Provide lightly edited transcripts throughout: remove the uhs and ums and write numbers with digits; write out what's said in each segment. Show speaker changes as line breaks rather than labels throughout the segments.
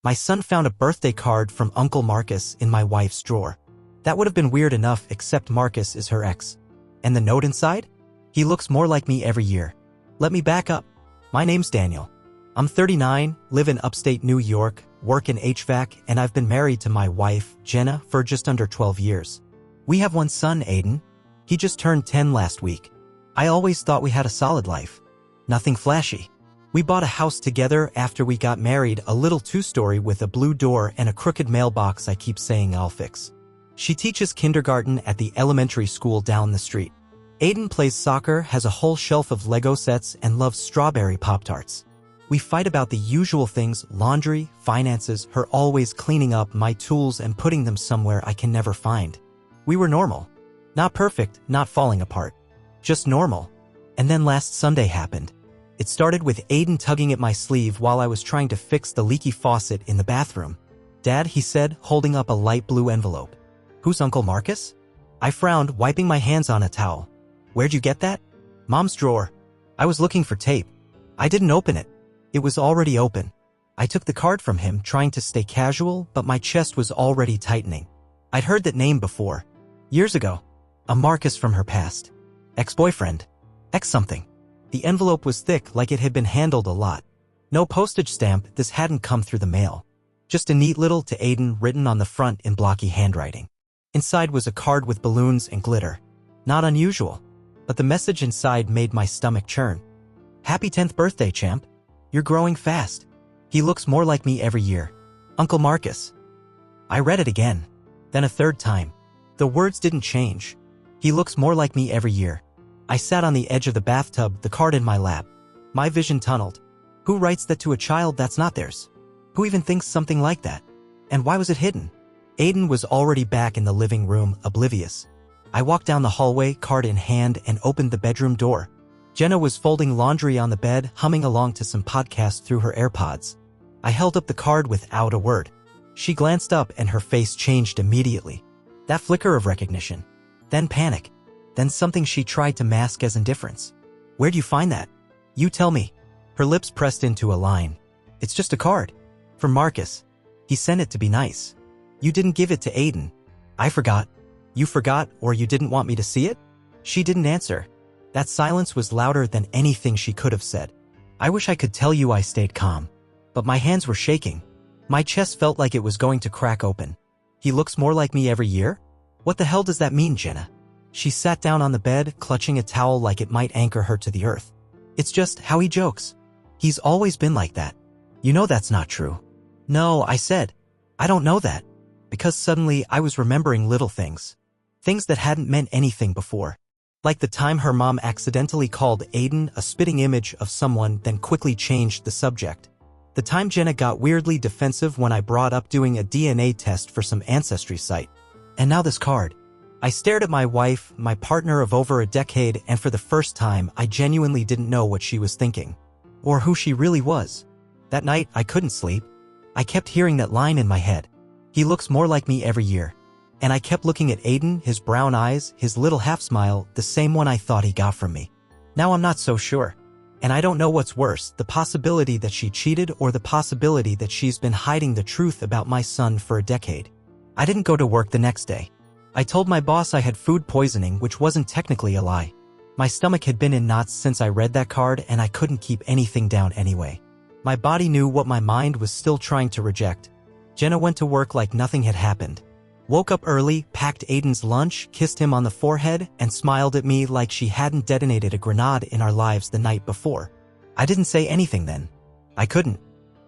My son found a birthday card from Uncle Marcus in my wife's drawer. That would have been weird enough, except Marcus is her ex. And the note inside? He looks more like me every year. Let me back up. My name's Daniel. I'm 39, live in upstate New York, work in HVAC, and I've been married to my wife, Jenna, for just under 12 years. We have one son, Aiden. He just turned 10 last week. I always thought we had a solid life. Nothing flashy. We bought a house together after we got married, a little two-story with a blue door and a crooked mailbox I keep saying I'll fix. She teaches kindergarten at the elementary school down the street. Aiden plays soccer, has a whole shelf of Lego sets, and loves strawberry Pop-Tarts. We fight about the usual things: laundry, finances, her always cleaning up my tools and putting them somewhere I can never find. We were normal. Not perfect, not falling apart. Just normal. And then last Sunday happened. It started with Aiden tugging at my sleeve while I was trying to fix the leaky faucet in the bathroom. "Dad," he said, holding up a light blue envelope. "Who's Uncle Marcus?" I frowned, wiping my hands on a towel. "Where'd you get that?" "Mom's drawer." I was looking for tape. I didn't open it. It was already open. I took the card from him, trying to stay casual, but my chest was already tightening. I'd heard that name before. Years ago. A Marcus from her past. Ex-boyfriend. Ex-something. The envelope was thick, like it had been handled a lot. No postage stamp, this hadn't come through the mail. Just a neat little "to Aiden" written on the front in blocky handwriting. Inside was a card with balloons and glitter. Not unusual. But the message inside made my stomach churn. "Happy 10th birthday, champ. You're growing fast. He looks more like me every year. Uncle Marcus." I read it again. Then a third time. The words didn't change. "He looks more like me every year." I sat on the edge of the bathtub, the card in my lap. My vision tunneled. Who writes that to a child that's not theirs? Who even thinks something like that? And why was it hidden? Aiden was already back in the living room, oblivious. I walked down the hallway, card in hand, and opened the bedroom door. Jenna was folding laundry on the bed, humming along to some podcast through her AirPods. I held up the card without a word. She glanced up and her face changed immediately. That flicker of recognition. Then panic. Then something she tried to mask as indifference. "Where'd you find that?" "You tell me." Her lips pressed into a line. "It's just a card. From Marcus. He sent it to be nice. You didn't give it to Aiden." "I forgot." "You forgot, or you didn't want me to see it?" She didn't answer. That silence was louder than anything she could have said. I wish I could tell you I stayed calm. But my hands were shaking. My chest felt like it was going to crack open. "He looks more like me every year?" "What the hell does that mean, Jenna?" She sat down on the bed, clutching a towel like it might anchor her to the earth. "It's just how he jokes. He's always been like that. You know that's not true." "No," I said. "I don't know that." Because suddenly I was remembering little things. Things that hadn't meant anything before. Like the time her mom accidentally called Aiden a spitting image of someone, then quickly changed the subject. The time Jenna got weirdly defensive when I brought up doing a DNA test for some ancestry site. And now this card. I stared at my wife, my partner of over a decade, and for the first time, I genuinely didn't know what she was thinking. Or who she really was. That night, I couldn't sleep. I kept hearing that line in my head. "He looks more like me every year." And I kept looking at Aiden, his brown eyes, his little half-smile, the same one I thought he got from me. Now I'm not so sure. And I don't know what's worse, the possibility that she cheated or the possibility that she's been hiding the truth about my son for a decade. I didn't go to work the next day. I told my boss I had food poisoning, which wasn't technically a lie. My stomach had been in knots since I read that card, and I couldn't keep anything down anyway. My body knew what my mind was still trying to reject. Jenna went to work like nothing had happened. Woke up early, packed Aiden's lunch, kissed him on the forehead, and smiled at me like she hadn't detonated a grenade in our lives the night before. I didn't say anything then. I couldn't.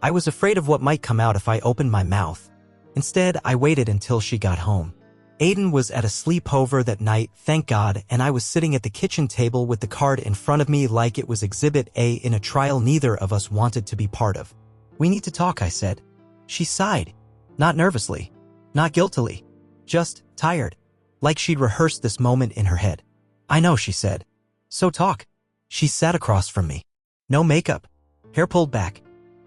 I was afraid of what might come out if I opened my mouth. Instead, I waited until she got home. Aiden was at a sleepover that night, thank God, and I was sitting at the kitchen table with the card in front of me like it was Exhibit A in a trial neither of us wanted to be part of. "We need to talk," I said. She sighed. Not nervously. Not guiltily. Just tired. Like she'd rehearsed this moment in her head. "I know," she said. "So talk." She sat across from me. No makeup. Hair pulled back.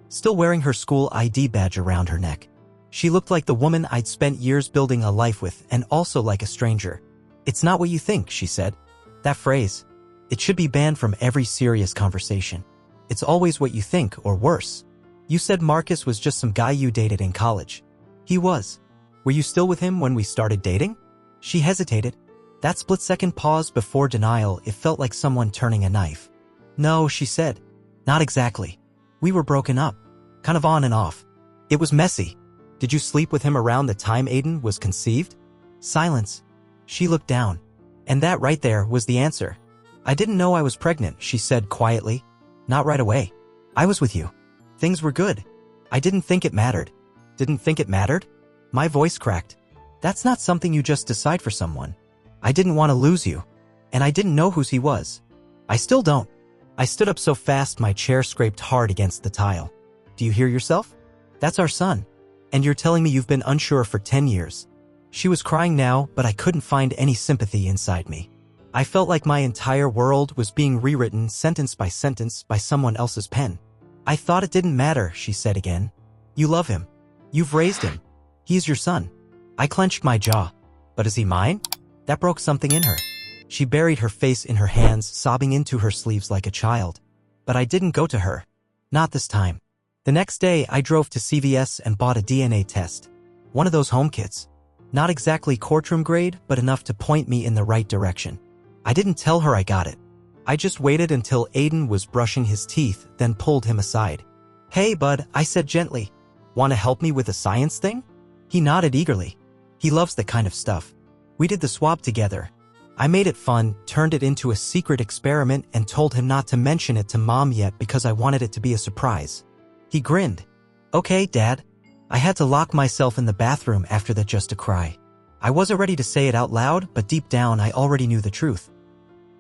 Still wearing her school ID badge around her neck. She looked like the woman I'd spent years building a life with, and also like a stranger. "It's not what you think," she said. That phrase. It should be banned from every serious conversation. It's always what you think, or worse. You said Marcus was just some guy you dated in college. He was. Were you still with him when we started dating? She hesitated. That split-second pause before denial, it felt like someone turning a knife. No, she said. Not exactly. We were broken up. Kind of on and off. It was messy. Did you sleep with him around the time Aiden was conceived? Silence. She looked down. And that right there was the answer. I didn't know I was pregnant, she said quietly. Not right away. I was with you. Things were good. I didn't think it mattered. Didn't think it mattered? My voice cracked. That's not something you just decide for someone. I didn't want to lose you. And I didn't know whose he was. I still don't. I stood up so fast my chair scraped hard against the tile. Do you hear yourself? That's our son. And you're telling me you've been unsure for 10 years. She was crying now, but I couldn't find any sympathy inside me. I felt like my entire world was being rewritten sentence by someone else's pen. I thought it didn't matter, she said again. You love him. You've raised him. He's your son. I clenched my jaw. But is he mine? That broke something in her. She buried her face in her hands, sobbing into her sleeves like a child. But I didn't go to her. Not this time. The next day, I drove to CVS and bought a DNA test. One of those home kits. Not exactly courtroom grade, but enough to point me in the right direction. I didn't tell her I got it. I just waited until Aiden was brushing his teeth, then pulled him aside. Hey, bud, I said gently. Want to help me with a science thing? He nodded eagerly. He loves that kind of stuff. We did the swab together. I made it fun, turned it into a secret experiment, and told him not to mention it to Mom yet because I wanted it to be a surprise. He grinned. Okay, Dad. I had to lock myself in the bathroom after that just to cry. I wasn't ready to say it out loud, but deep down I already knew the truth.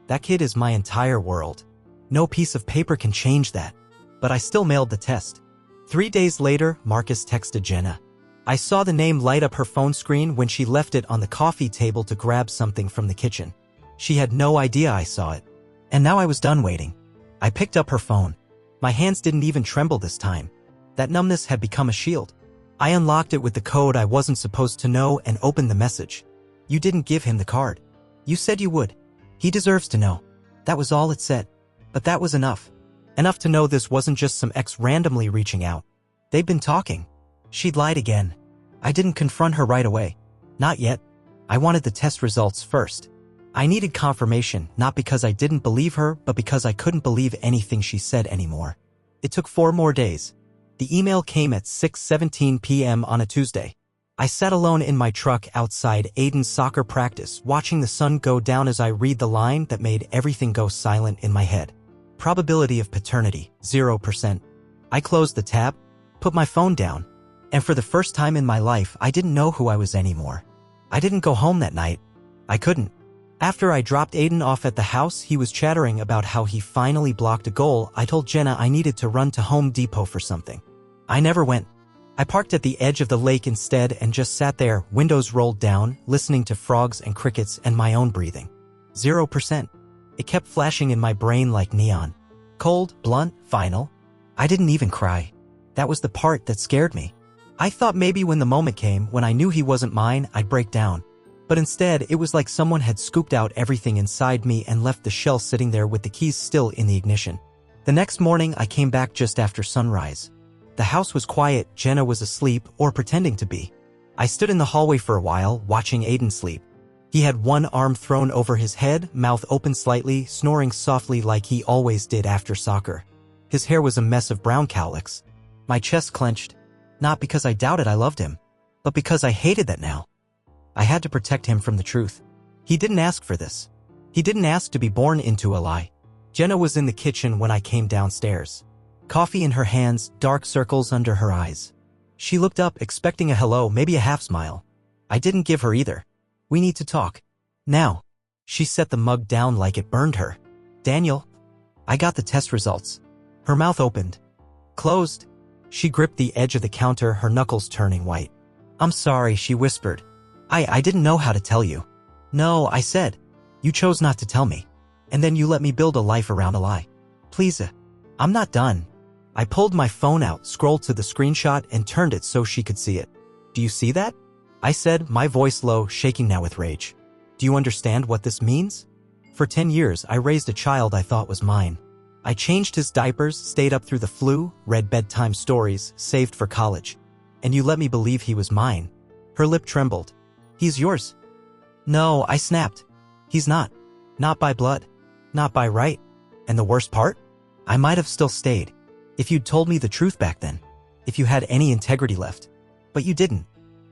That kid is my entire world. No piece of paper can change that. But I still mailed the test. 3 days later, Marcus texted Jenna. I saw the name light up her phone screen when she left it on the coffee table to grab something from the kitchen. She had no idea I saw it. And now I was done waiting. I picked up her phone. My hands didn't even tremble this time. That numbness had become a shield. I unlocked it with the code I wasn't supposed to know and opened the message. You didn't give him the card. You said you would. He deserves to know. That was all it said. But that was enough. Enough to know this wasn't just some ex randomly reaching out. They'd been talking. She'd lied again. I didn't confront her right away. Not yet. I wanted the test results first. I needed confirmation, not because I didn't believe her, but because I couldn't believe anything she said anymore. It took 4 more days. The email came at 6:17 p.m. on a Tuesday. I sat alone in my truck outside Aiden's soccer practice, watching the sun go down as I read the line that made everything go silent in my head. Probability of paternity, 0%. I closed the tab, put my phone down, and for the first time in my life, I didn't know who I was anymore. I didn't go home that night. I couldn't. After I dropped Aiden off at the house, he was chattering about how he finally blocked a goal. I told Jenna I needed to run to Home Depot for something. I never went. I parked at the edge of the lake instead and just sat there, windows rolled down, listening to frogs and crickets and my own breathing. 0%. It kept flashing in my brain like neon. Cold, blunt, final. I didn't even cry. That was the part that scared me. I thought maybe when the moment came, when I knew he wasn't mine, I'd break down. But instead, it was like someone had scooped out everything inside me and left the shell sitting there with the keys still in the ignition. The next morning, I came back just after sunrise. The house was quiet, Jenna was asleep, or pretending to be. I stood in the hallway for a while, watching Aiden sleep. He had one arm thrown over his head, mouth open slightly, snoring softly like he always did after soccer. His hair was a mess of brown cowlicks. My chest clenched, not because I doubted I loved him, but because I hated that now. I had to protect him from the truth. He didn't ask for this. He didn't ask to be born into a lie. Jenna was in the kitchen when I came downstairs. Coffee in her hands, dark circles under her eyes. She looked up, expecting a hello, maybe a half smile. I didn't give her either. We need to talk. Now. She set the mug down like it burned her. Daniel. I got the test results. Her mouth opened. Closed. She gripped the edge of the counter, her knuckles turning white. I'm sorry, she whispered. I didn't know how to tell you. No, I said. You chose not to tell me. And then you let me build a life around a lie. Please, I'm not done. I pulled my phone out, scrolled to the screenshot, and turned it so she could see it. Do you see that? I said, my voice low, shaking now with rage. Do you understand what this means? For 10 years, I raised a child I thought was mine. I changed his diapers, stayed up through the flu, read bedtime stories, saved for college. And you let me believe he was mine. Her lip trembled. He's yours. No, I snapped. He's not. Not by blood. Not by right. And the worst part? I might have still stayed. If you'd told me the truth back then. If you had any integrity left. But you didn't.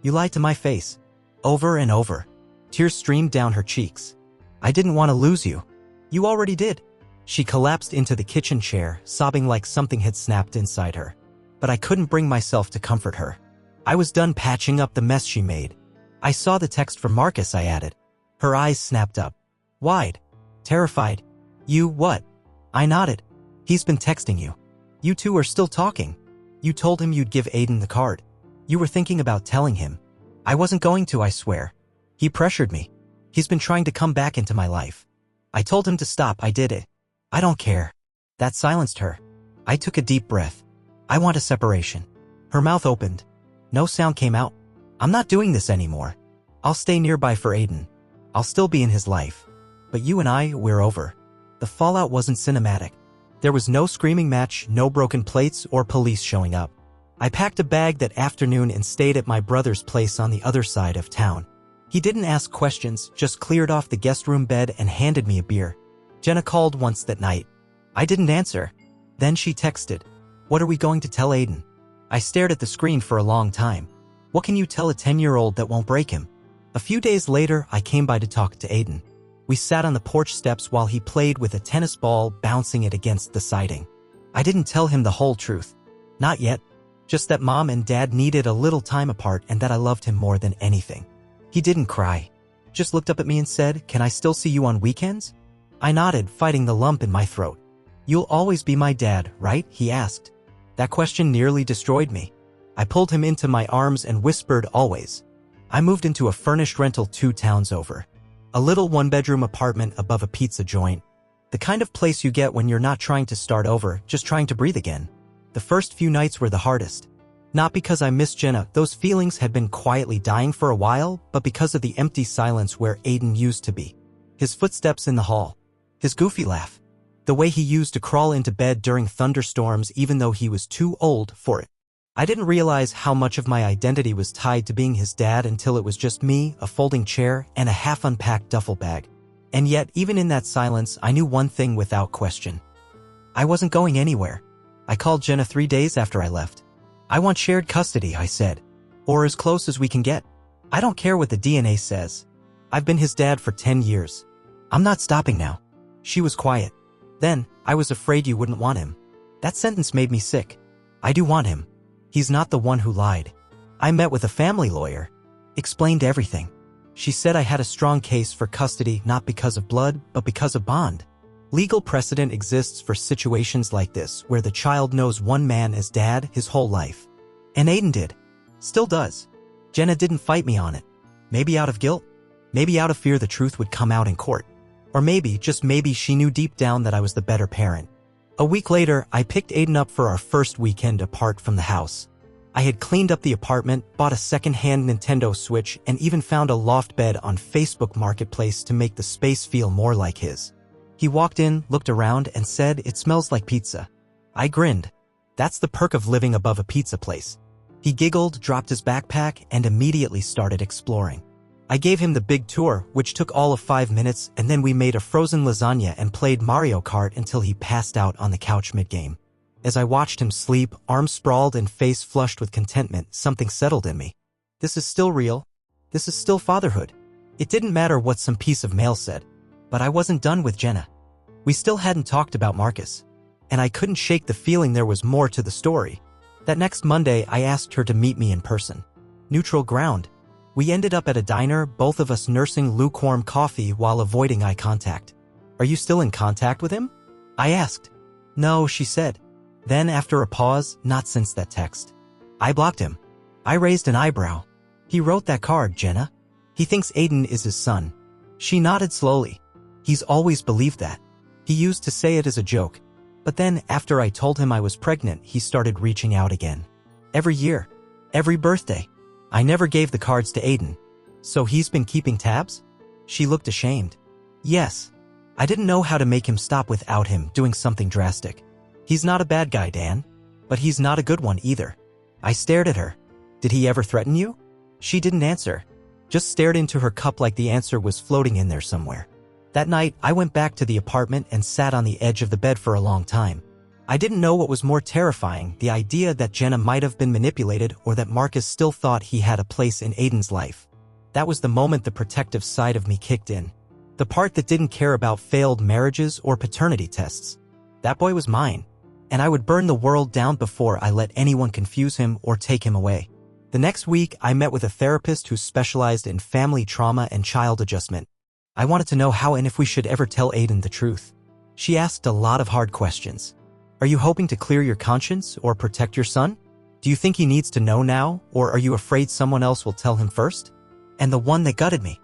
You lied to my face. Over and over. Tears streamed down her cheeks. I didn't want to lose you. You already did. She collapsed into the kitchen chair, sobbing like something had snapped inside her. But I couldn't bring myself to comfort her. I was done patching up the mess she made. I saw the text from Marcus, I added. Her eyes snapped up. Wide. Terrified. You what? I nodded. He's been texting you. You two are still talking. You told him you'd give Aiden the card. You were thinking about telling him. I wasn't going to, I swear. He pressured me. He's been trying to come back into my life. I told him to stop, I did it. I don't care. That silenced her. I took a deep breath. I want a separation. Her mouth opened. No sound came out. I'm not doing this anymore. I'll stay nearby for Aiden. I'll still be in his life. But you and I, we're over. The fallout wasn't cinematic. There was no screaming match, no broken plates, or police showing up. I packed a bag that afternoon and stayed at my brother's place on the other side of town. He didn't ask questions, just cleared off the guest room bed and handed me a beer. Jenna called once that night. I didn't answer. Then she texted, "What are we going to tell Aiden?" I stared at the screen for a long time. What can you tell a 10-year-old that won't break him? A few days later, I came by to talk to Aiden. We sat on the porch steps while he played with a tennis ball, bouncing it against the siding. I didn't tell him the whole truth. Not yet. Just that Mom and Dad needed a little time apart and that I loved him more than anything. He didn't cry. Just looked up at me and said, "Can I still see you on weekends?" I nodded, fighting the lump in my throat. "You'll always be my dad, right?" he asked. That question nearly destroyed me. I pulled him into my arms and whispered, "Always." I moved into a furnished rental 2 towns over. A little 1-bedroom apartment above a pizza joint. The kind of place you get when you're not trying to start over, just trying to breathe again. The first few nights were the hardest. Not because I missed Jenna, those feelings had been quietly dying for a while, but because of the empty silence where Aiden used to be. His footsteps in the hall. His goofy laugh. The way he used to crawl into bed during thunderstorms even though he was too old for it. I didn't realize how much of my identity was tied to being his dad until it was just me, a folding chair, and a half-unpacked duffel bag. And yet, even in that silence, I knew one thing without question. I wasn't going anywhere. I called Jenna 3 days after I left. "I want shared custody," I said. "Or as close as we can get. I don't care what the DNA says. I've been his dad for 10 years. I'm not stopping now." She was quiet. Then, "I was afraid you wouldn't want him." That sentence made me sick. I do want him. He's not the one who lied. I met with a family lawyer. Explained everything. She said I had a strong case for custody not because of blood, but because of bond. Legal precedent exists for situations like this where the child knows one man as dad his whole life. And Aiden did. Still does. Jenna didn't fight me on it. Maybe out of guilt. Maybe out of fear the truth would come out in court. Or maybe, just maybe, she knew deep down that I was the better parent. A week later, I picked Aiden up for our first weekend apart from the house. I had cleaned up the apartment, bought a second-hand Nintendo Switch, and even found a loft bed on Facebook Marketplace to make the space feel more like his. He walked in, looked around, and said, "It smells like pizza." I grinned. That's the perk of living above a pizza place. He giggled, dropped his backpack, and immediately started exploring. I gave him the big tour, which took all of 5 minutes, and then we made a frozen lasagna and played Mario Kart until he passed out on the couch mid-game. As I watched him sleep, arms sprawled and face flushed with contentment, something settled in me. This is still real. This is still fatherhood. It didn't matter what some piece of mail said. But I wasn't done with Jenna. We still hadn't talked about Marcus. And I couldn't shake the feeling there was more to the story. That next Monday, I asked her to meet me in person. Neutral ground. We ended up at a diner, both of us nursing lukewarm coffee while avoiding eye contact. "Are you still in contact with him?" I asked. "No," she said. Then, after a pause, "Not since that text." I blocked him. I raised an eyebrow. "He wrote that card, Jenna. He thinks Aiden is his son." She nodded slowly. "He's always believed that. He used to say it as a joke. But then, after I told him I was pregnant, he started reaching out again. Every year. Every birthday. I never gave the cards to Aiden. So he's been keeping tabs?" She looked ashamed. "Yes. I didn't know how to make him stop without him doing something drastic. He's not a bad guy, Dan. But he's not a good one either. I stared at her. Did he ever threaten you? She didn't answer. Just stared into her cup like the answer was floating in there somewhere. That night, I went back to the apartment and sat on the edge of the bed for a long time. I didn't know what was more terrifying, the idea that Jenna might have been manipulated or that Marcus still thought he had a place in Aiden's life. That was the moment the protective side of me kicked in. The part that didn't care about failed marriages or paternity tests. That boy was mine, and I would burn the world down before I let anyone confuse him or take him away. The next week, I met with a therapist who specialized in family trauma and child adjustment. I wanted to know how and if we should ever tell Aiden the truth. She asked a lot of hard questions. Are you hoping to clear your conscience or protect your son? Do you think he needs to know now, or are you afraid someone else will tell him first? And the one that gutted me.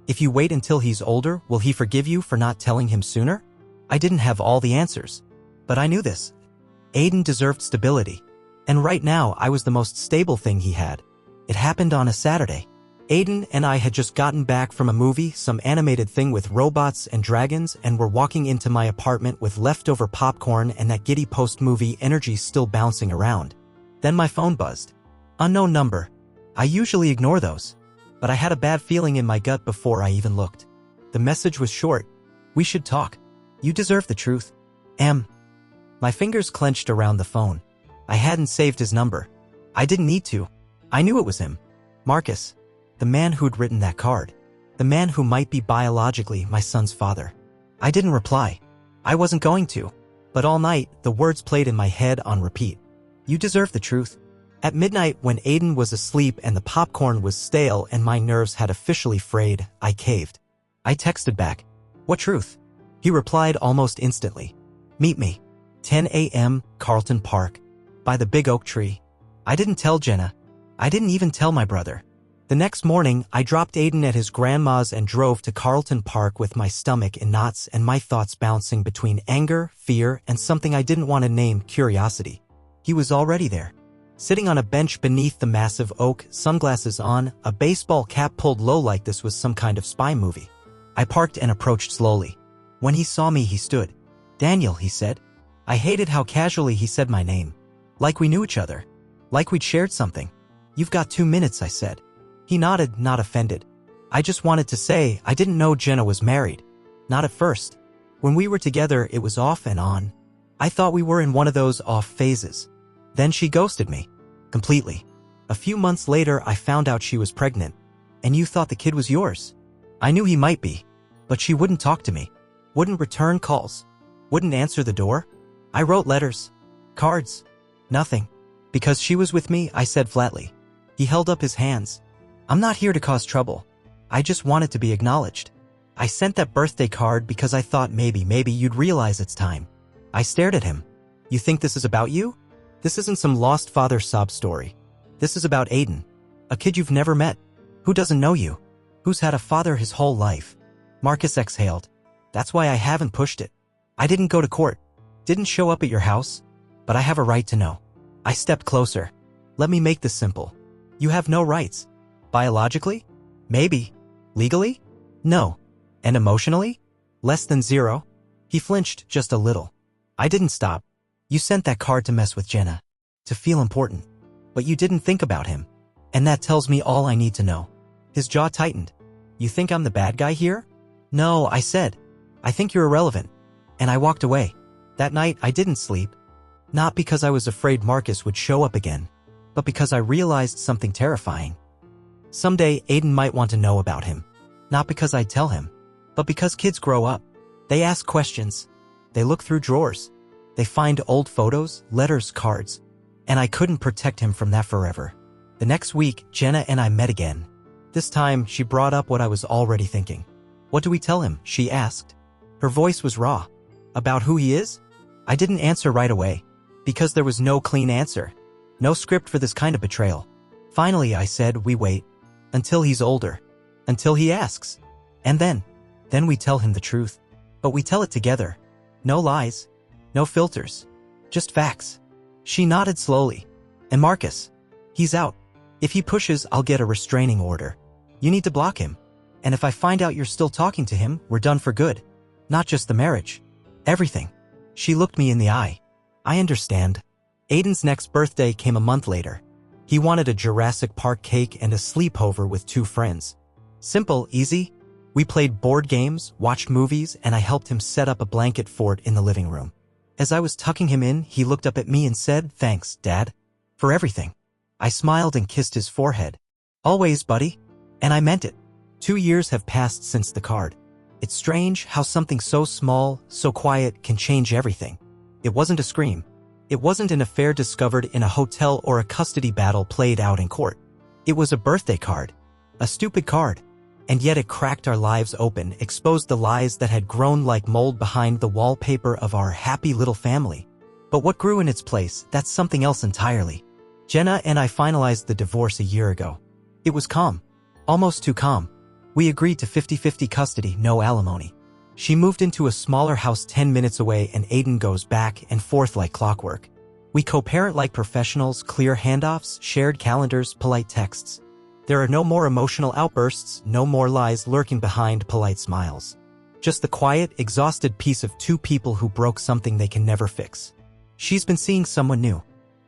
If you wait until he's older, will he forgive you for not telling him sooner? I didn't have all the answers. But I knew this. Aiden deserved stability. And right now, I was the most stable thing he had. It happened on a Saturday. Aiden and I had just gotten back from a movie, some animated thing with robots and dragons, and were walking into my apartment with leftover popcorn and that giddy post-movie energy still bouncing around. Then my phone buzzed. Unknown number. I usually ignore those. But I had a bad feeling in my gut before I even looked. The message was short. We should talk. You deserve the truth. M. My fingers clenched around the phone. I hadn't saved his number. I didn't need to. I knew it was him. Marcus. The man who'd written that card. The man who might be biologically my son's father. I didn't reply. I wasn't going to. But all night, the words played in my head on repeat. You deserve the truth. At midnight, when Aiden was asleep and the popcorn was stale and my nerves had officially frayed, I caved. I texted back. What truth? He replied almost instantly. Meet me. 10 a.m., Carlton Park. By the big oak tree. I didn't tell Jenna. I didn't even tell my brother. The next morning, I dropped Aiden at his grandma's and drove to Carlton Park with my stomach in knots and my thoughts bouncing between anger, fear, and something I didn't want to name, curiosity. He was already there. Sitting on a bench beneath the massive oak, sunglasses on, a baseball cap pulled low like this was some kind of spy movie. I parked and approached slowly. When he saw me, he stood. Daniel, he said. I hated how casually he said my name. Like we knew each other. Like we'd shared something. You've got 2 minutes, I said. He nodded, not offended. I just wanted to say I didn't know Jenna was married. Not at first. When we were together, it was off and on. I thought we were in one of those off phases. Then she ghosted me. Completely. A few months later, I found out she was pregnant. And you thought the kid was yours. I knew he might be. But she wouldn't talk to me. Wouldn't return calls. Wouldn't answer the door. I wrote letters. Cards. Nothing. Because she was with me, I said flatly. He held up his hands. I'm not here to cause trouble. I just wanted to be acknowledged. I sent that birthday card because I thought maybe you'd realize it's time. I stared at him. You think this is about you? This isn't some lost father sob story. This is about Aiden. A kid you've never met. Who doesn't know you. Who's had a father his whole life. Marcus exhaled. That's why I haven't pushed it. I didn't go to court. Didn't show up at your house. But I have a right to know. I stepped closer. Let me make this simple. You have no rights. Biologically? Maybe. Legally? No. And emotionally? Less than 0? He flinched just a little. I didn't stop. You sent that card to mess with Jenna. To feel important. But you didn't think about him. And that tells me all I need to know. His jaw tightened. You think I'm the bad guy here? No, I said. I think you're irrelevant. And I walked away. That night, I didn't sleep. Not because I was afraid Marcus would show up again, but because I realized something terrifying. Someday, Aiden might want to know about him. Not because I'd tell him, but because kids grow up. They ask questions. They look through drawers. They find old photos, letters, cards. And I couldn't protect him from that forever. The next week, Jenna and I met again. This time, she brought up what I was already thinking. What do we tell him? She asked. Her voice was raw. About who he is? I didn't answer right away. Because there was no clean answer. No script for this kind of betrayal. Finally, I said, we wait. Until he's older. Until he asks. And then we tell him the truth. But we tell it together. No lies. No filters. Just facts. She nodded slowly. And Marcus. He's out. If he pushes, I'll get a restraining order. You need to block him. And if I find out you're still talking to him, we're done for good. Not just the marriage. Everything. She looked me in the eye. I understand. Aiden's next birthday came a month later. He wanted a Jurassic Park cake and a sleepover with 2 friends. Simple, easy. We played board games, watched movies, and I helped him set up a blanket fort in the living room. As I was tucking him in, he looked up at me and said, "Thanks, Dad, for everything." I smiled and kissed his forehead. "Always, buddy." And I meant it. 2 years have passed since the card. It's strange how something so small, so quiet, can change everything. It wasn't a scream. It wasn't an affair discovered in a hotel or a custody battle played out in court. It was a birthday card. A stupid card. And yet it cracked our lives open, exposed the lies that had grown like mold behind the wallpaper of our happy little family. But what grew in its place, that's something else entirely. Jenna and I finalized the divorce a year ago. It was calm. Almost too calm. We agreed to 50-50 custody, no alimony. She moved into a smaller house 10 minutes away and Aiden goes back and forth like clockwork. We co-parent like professionals, clear handoffs, shared calendars, polite texts. There are no more emotional outbursts, no more lies lurking behind polite smiles. Just the quiet, exhausted peace of 2 people who broke something they can never fix. She's been seeing someone new.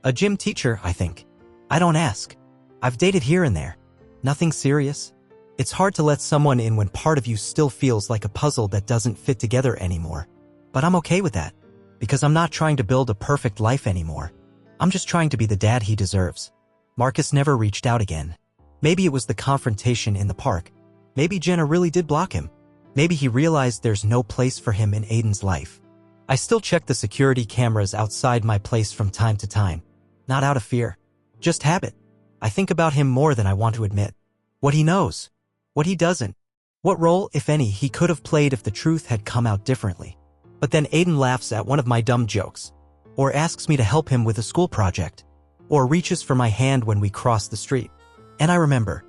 A gym teacher, I think. I don't ask. I've dated here and there. Nothing serious. It's hard to let someone in when part of you still feels like a puzzle that doesn't fit together anymore. But I'm okay with that. Because I'm not trying to build a perfect life anymore. I'm just trying to be the dad he deserves. Marcus never reached out again. Maybe it was the confrontation in the park. Maybe Jenna really did block him. Maybe he realized there's no place for him in Aiden's life. I still check the security cameras outside my place from time to time. Not out of fear. Just habit. I think about him more than I want to admit. What he knows. What he doesn't. What role, if any, he could have played if the truth had come out differently. But then Aiden laughs at one of my dumb jokes. Or asks me to help him with a school project. Or reaches for my hand when we cross the street. And I remember.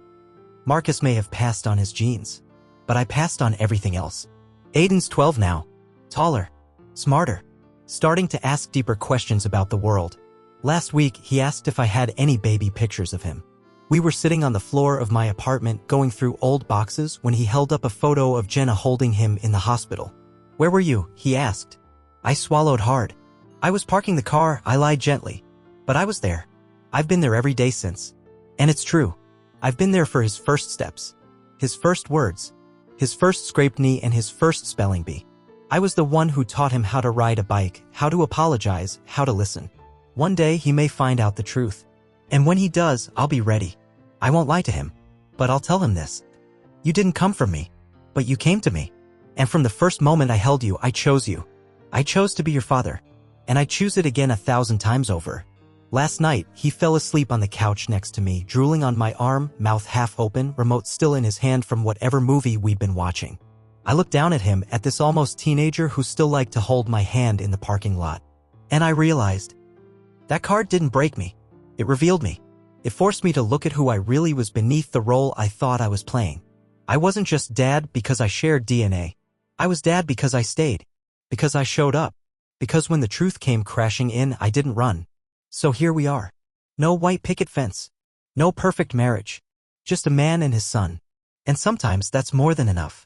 Marcus may have passed on his genes. But I passed on everything else. Aiden's 12 now. Taller. Smarter. Starting to ask deeper questions about the world. Last week, he asked if I had any baby pictures of him. We were sitting on the floor of my apartment going through old boxes when he held up a photo of Jenna holding him in the hospital. "Where were you?" he asked. I swallowed hard. "I was parking the car," I lied gently. "But I was there. I've been there every day since." And it's true. I've been there for his first steps. His first words. His first scraped knee and his first spelling bee. I was the one who taught him how to ride a bike, how to apologize, how to listen. One day he may find out the truth. And when he does, I'll be ready. I won't lie to him. But I'll tell him this. You didn't come from me. But you came to me. And from the first moment I held you, I chose you. I chose to be your father. And I choose it again 1,000 times over. Last night, he fell asleep on the couch next to me, drooling on my arm, mouth half open, remote still in his hand from whatever movie we'd been watching. I looked down at him, at this almost teenager who still liked to hold my hand in the parking lot. And I realized, that card didn't break me. It revealed me. It forced me to look at who I really was beneath the role I thought I was playing. I wasn't just dad because I shared DNA. I was dad because I stayed. Because I showed up. Because when the truth came crashing in, I didn't run. So here we are. No white picket fence. No perfect marriage. Just a man and his son. And sometimes that's more than enough.